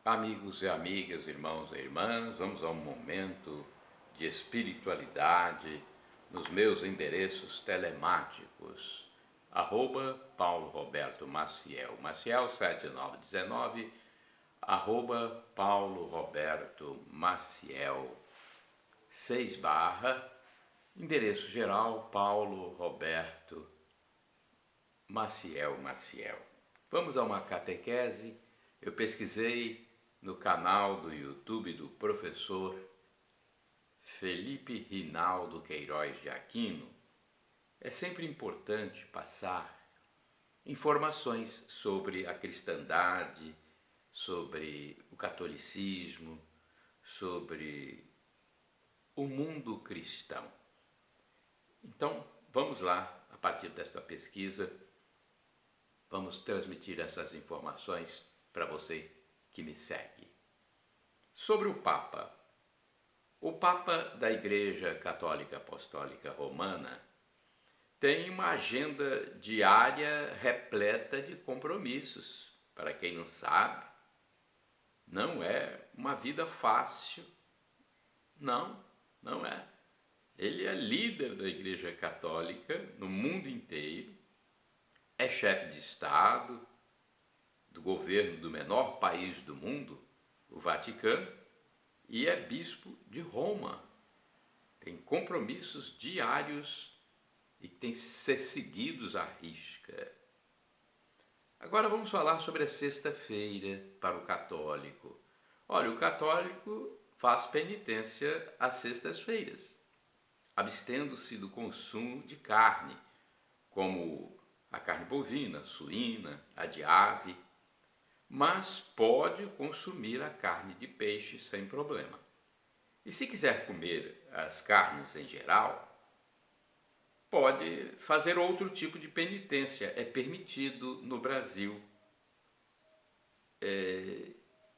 Amigos e amigas, irmãos e irmãs, vamos a um momento de espiritualidade nos meus endereços telemáticos. Paulo Roberto Maciel, Maciel 7919, Paulo Roberto Maciel 6 barra, endereço geral Paulo Roberto Maciel. Vamos a uma catequese. Eu pesquisei no canal do YouTube do professor Felipe Rinaldo Queiroz de Aquino. É sempre importante passar informações sobre a cristandade, sobre o catolicismo, sobre o mundo cristão. Então, vamos lá, a partir desta pesquisa, vamos transmitir essas informações para você que me segue. Sobre o Papa. O Papa da Igreja Católica Apostólica Romana tem uma agenda diária repleta de compromissos. Para quem não sabe, não é uma vida fácil. Não é. Ele é líder da Igreja Católica no mundo inteiro, é chefe de Estado do governo do menor país do mundo, o Vaticano, e é bispo de Roma. Tem compromissos diários e tem que ser seguidos à risca. Agora vamos falar sobre a sexta-feira para o católico. Olha, o católico faz penitência às sextas-feiras, abstendo-se do consumo de carne, como a carne bovina, suína, a de ave, mas pode consumir a carne de peixe sem problema. E se quiser comer as carnes em geral, pode fazer outro tipo de penitência. É permitido no Brasil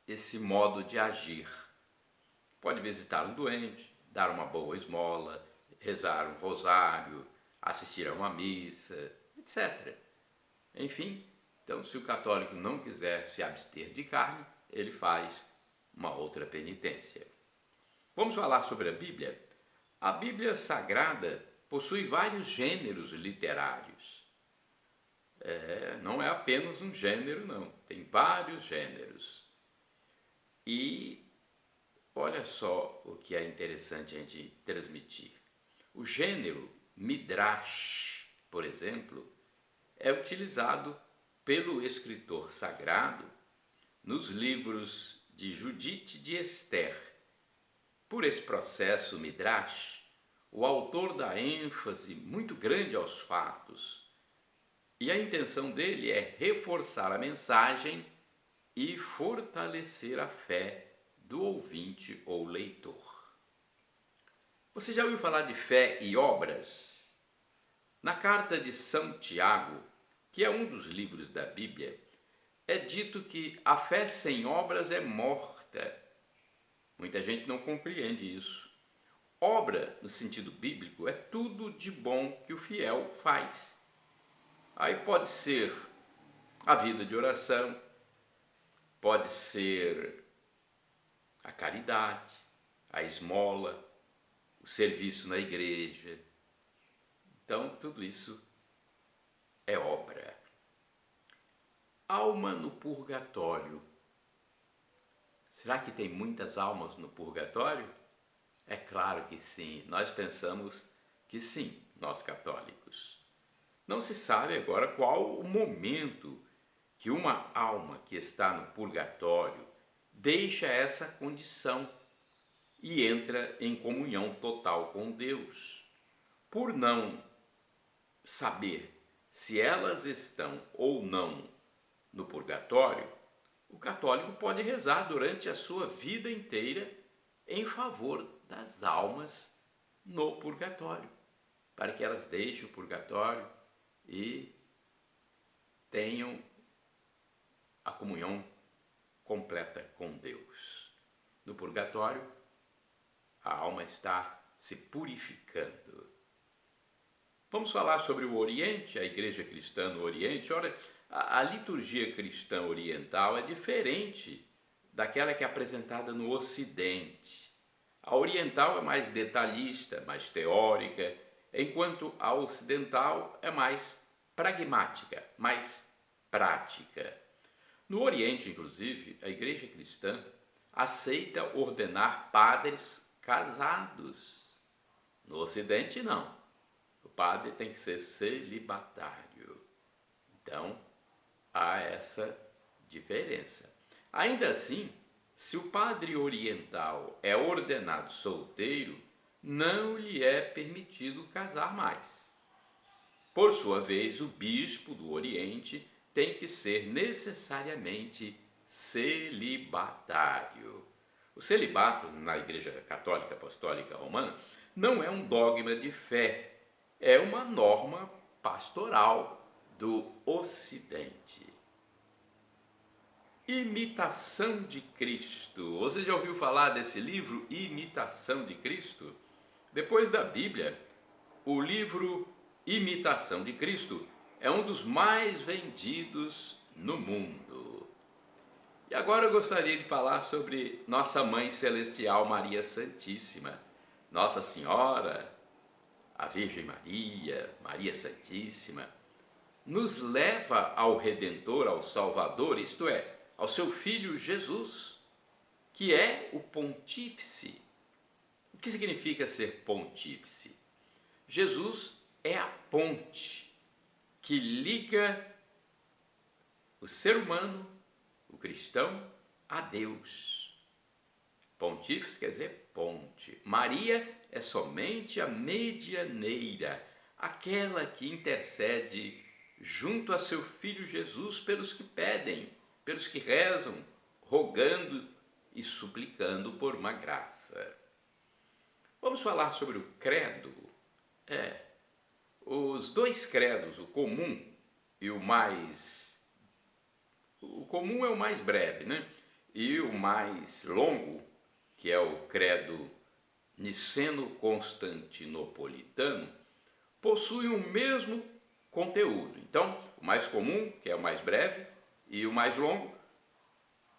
esse modo de agir. Pode visitar um doente, dar uma boa esmola, rezar um rosário, assistir a uma missa, etc. Enfim, então se o católico não quiser se abster de carne, ele faz uma outra penitência. Vamos falar sobre a Bíblia? A Bíblia Sagrada possui vários gêneros literários. Não é apenas um gênero, não. Tem vários gêneros. E olha só o que é interessante a gente transmitir. O gênero Midrash, por exemplo, é utilizado pelo escritor sagrado nos livros de Judite de Esther. Por esse processo Midrash, o autor dá ênfase muito grande aos fatos, e a intenção dele é reforçar a mensagem e fortalecer a fé do ouvinte ou leitor. Você já ouviu falar de fé e obras? Na carta de São Tiago, que é um dos livros da Bíblia, é dito que a fé sem obras é morta. Muita gente não compreende isso. Obra, no sentido bíblico, é tudo de bom que o fiel faz. Aí pode ser a vida de oração, pode ser a caridade, a esmola, o serviço na igreja. Então, tudo isso é obra. Alma no purgatório. Será que tem muitas almas no purgatório? É claro que sim, nós pensamos que sim, nós católicos. Não se sabe agora qual o momento que uma alma que está no purgatório deixa essa condição e entra em comunhão total com Deus. Por não saber se elas estão ou não no purgatório, o católico pode rezar durante a sua vida inteira em favor das almas no purgatório, para que elas deixem o purgatório e tenham a comunhão completa com Deus. No purgatório, a alma está se purificando. Vamos falar sobre o Oriente, a Igreja Cristã no Oriente. Olha, a liturgia cristã oriental é diferente daquela que é apresentada no Ocidente. A oriental é mais detalhista, mais teórica, enquanto a ocidental é mais pragmática, mais prática. No Oriente, inclusive, a igreja cristã aceita ordenar padres casados. No Ocidente, não. O padre tem que ser celibatário. Então, há essa diferença. Ainda assim, se o padre oriental é ordenado solteiro, não lhe é permitido casar mais. Por sua vez, o bispo do Oriente tem que ser necessariamente celibatário. O celibato na Igreja Católica Apostólica Romana não é um dogma de fé, é uma norma pastoral do Ocidente. Imitação de Cristo. Você já ouviu falar desse livro, Imitação de Cristo? Depois da Bíblia, o livro Imitação de Cristo é um dos mais vendidos no mundo. E agora eu gostaria de falar sobre Nossa Mãe Celestial Maria Santíssima, Nossa Senhora, a Virgem Maria, Maria Santíssima, nos leva ao Redentor, ao Salvador, isto é, ao seu Filho Jesus, que é o Pontífice. O que significa ser Pontífice? Jesus é a ponte que liga o ser humano, o cristão, a Deus. Pontífice quer dizer ponte. Maria é somente a medianeira, aquela que intercede junto a seu Filho Jesus pelos que pedem, pelos que rezam, rogando e suplicando por uma graça. Vamos falar sobre o credo. Os dois credos, o comum e o mais... O comum é o mais breve, né? E o mais longo, que é o credo niceno-constantinopolitano, possuem o mesmo conteúdo. Então, o mais comum, que é o mais breve, e o mais longo,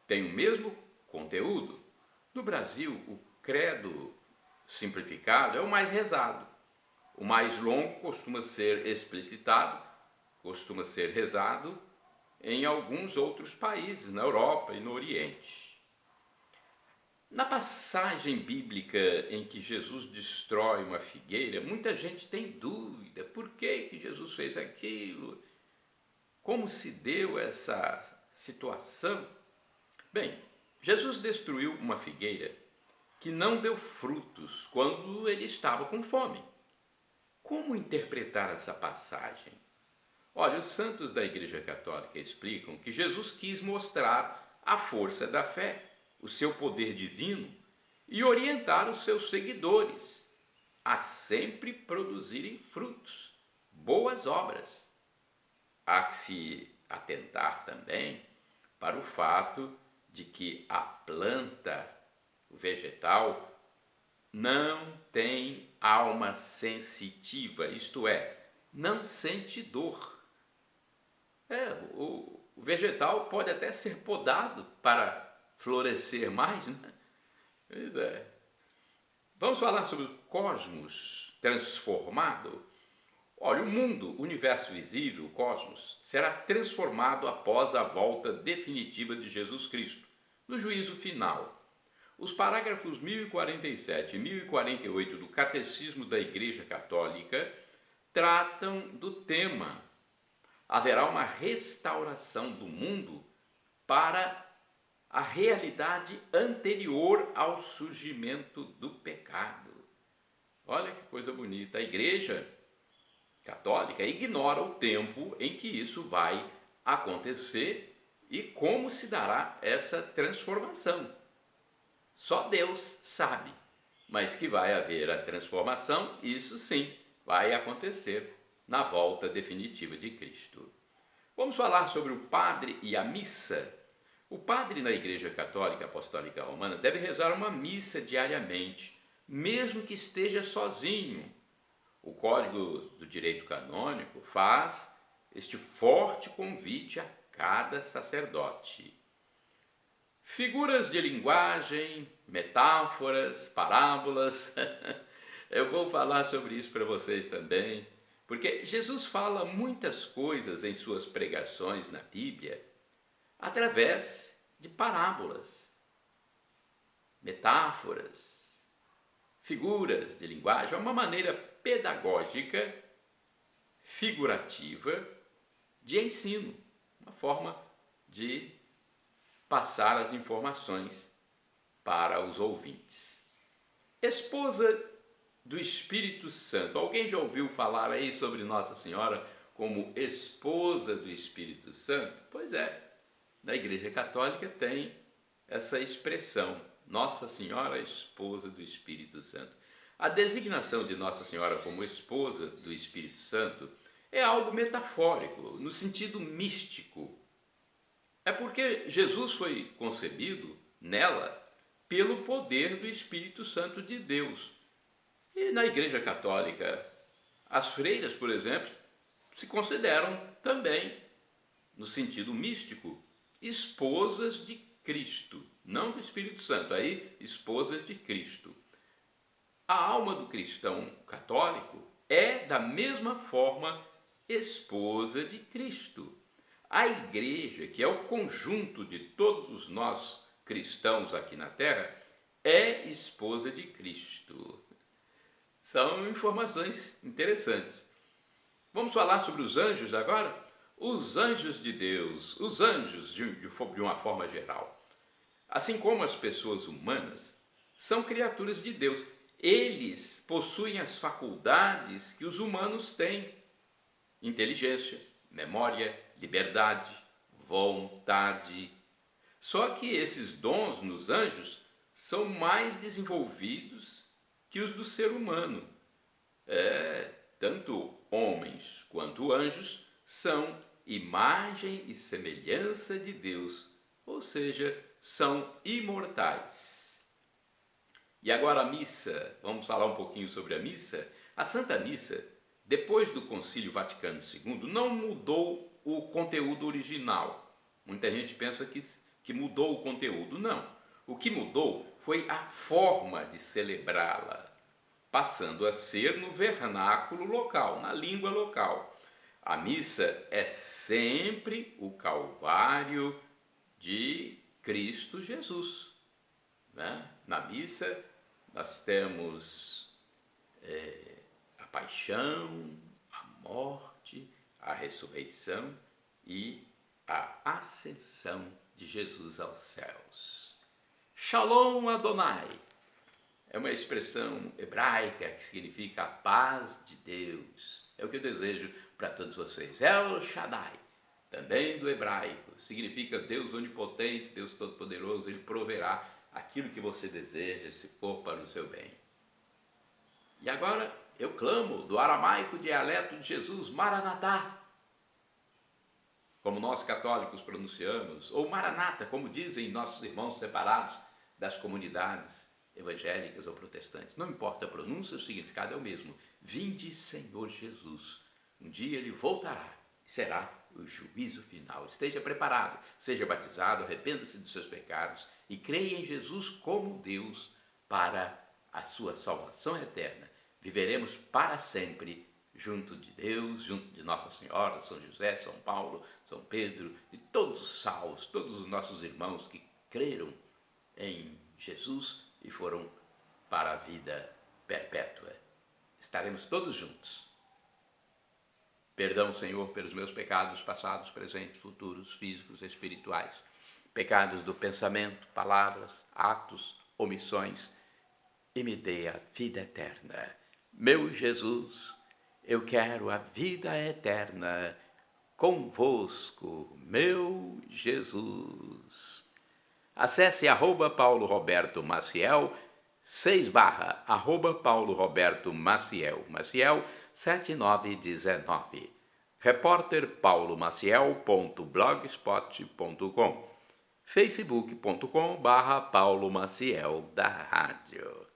tem o mesmo conteúdo. No Brasil, o credo simplificado é o mais rezado. O mais longo costuma ser explicitado, costuma ser rezado em alguns outros países, na Europa e no Oriente. Na passagem bíblica em que Jesus destrói uma figueira, muita gente tem dúvida. Por que Jesus fez aquilo? Como se deu essa situação? Bem, Jesus destruiu uma figueira que não deu frutos quando ele estava com fome. Como interpretar essa passagem? Olha, os santos da Igreja Católica explicam que Jesus quis mostrar a força da fé, o seu poder divino e orientar os seus seguidores a sempre produzirem frutos, boas obras. Há que se atentar também para o fato de que a planta, o vegetal, não tem alma sensitiva, isto é, não sente dor. O vegetal pode até ser podado para florescer mais, né? Pois é. Vamos falar sobre o cosmos transformado. Olha, o mundo, o universo visível, o cosmos, será transformado após a volta definitiva de Jesus Cristo, no juízo final. Os parágrafos 1047 e 1048 do Catecismo da Igreja Católica tratam do tema. Haverá uma restauração do mundo para a realidade anterior ao surgimento do pecado. Olha que coisa bonita. A Igreja Católica ignora o tempo em que isso vai acontecer e como se dará essa transformação. Só Deus sabe, mas que vai haver a transformação, isso sim vai acontecer na volta definitiva de Cristo. Vamos falar sobre o padre e a missa. O padre na Igreja Católica Apostólica Romana deve rezar uma missa diariamente, mesmo que esteja sozinho. O Código do Direito Canônico faz este forte convite a cada sacerdote. Figuras de linguagem, metáforas, parábolas. Eu vou falar sobre isso para vocês também, porque Jesus fala muitas coisas em suas pregações na Bíblia através de parábolas, metáforas, figuras de linguagem. É uma maneira pedagógica, figurativa, de ensino, uma forma de passar as informações para os ouvintes. Esposa do Espírito Santo. Alguém já ouviu falar aí sobre Nossa Senhora como esposa do Espírito Santo? Pois é, na Igreja Católica tem essa expressão, Nossa Senhora, esposa do Espírito Santo. A designação de Nossa Senhora como esposa do Espírito Santo é algo metafórico, no sentido místico. É porque Jesus foi concebido nela pelo poder do Espírito Santo de Deus. E na Igreja Católica, as freiras, por exemplo, se consideram também, no sentido místico, esposas de Cristo, não do Espírito Santo, aí esposas de Cristo. A alma do cristão católico é, da mesma forma, esposa de Cristo. A igreja, que é o conjunto de todos nós cristãos aqui na Terra, é esposa de Cristo. São informações interessantes. Vamos falar sobre os anjos agora? Os anjos de Deus, os anjos de uma forma geral. Assim como as pessoas humanas, são criaturas de Deus. Eles possuem as faculdades que os humanos têm: inteligência, memória, liberdade, vontade. Só que esses dons nos anjos são mais desenvolvidos que os do ser humano. Tanto homens quanto anjos são imagem e semelhança de Deus, ou seja, são imortais. E agora a missa, vamos falar um pouquinho sobre a missa. A Santa Missa, depois do Concílio Vaticano II, não mudou o conteúdo original. Muita gente pensa que mudou o conteúdo. Não. O que mudou foi a forma de celebrá-la, passando a ser no vernáculo local, na língua local. A missa é sempre o Calvário de Cristo Jesus, né? Na missa nós temos a paixão, a morte, a ressurreição e a ascensão de Jesus aos céus. Shalom Adonai é uma expressão hebraica que significa a paz de Deus. É o que eu desejo para todos vocês. El Shaddai, também do hebraico, significa Deus onipotente, Deus todo-poderoso. Ele proverá aquilo que você deseja, se for para o seu bem. E agora eu clamo do aramaico dialeto de Jesus, Maranatá, como nós católicos pronunciamos, ou Maranata, como dizem nossos irmãos separados das comunidades evangélicas ou protestantes. Não importa a pronúncia, o significado é o mesmo. Vinde, Senhor Jesus. Um dia ele voltará e será o juízo final. Esteja preparado, seja batizado, arrependa-se dos seus pecados e creia em Jesus como Deus para a sua salvação eterna. Viveremos para sempre junto de Deus, junto de Nossa Senhora, São José, São Paulo, São Pedro e todos os salvos, todos os nossos irmãos que creram em Jesus e foram para a vida perpétua. Estaremos todos juntos. Perdão, Senhor, pelos meus pecados passados, presentes, futuros, físicos, espirituais, pecados do pensamento, palavras, atos, omissões, e me dê a vida eterna. Meu Jesus, eu quero a vida eterna convosco, meu Jesus. Acesse @Paulo Roberto Maciel, 6/ @Paulo Roberto Maciel, Maciel 7919. repórterpaulomaciel.blogspot.com, facebook.com/Paulo Maciel da Rádio.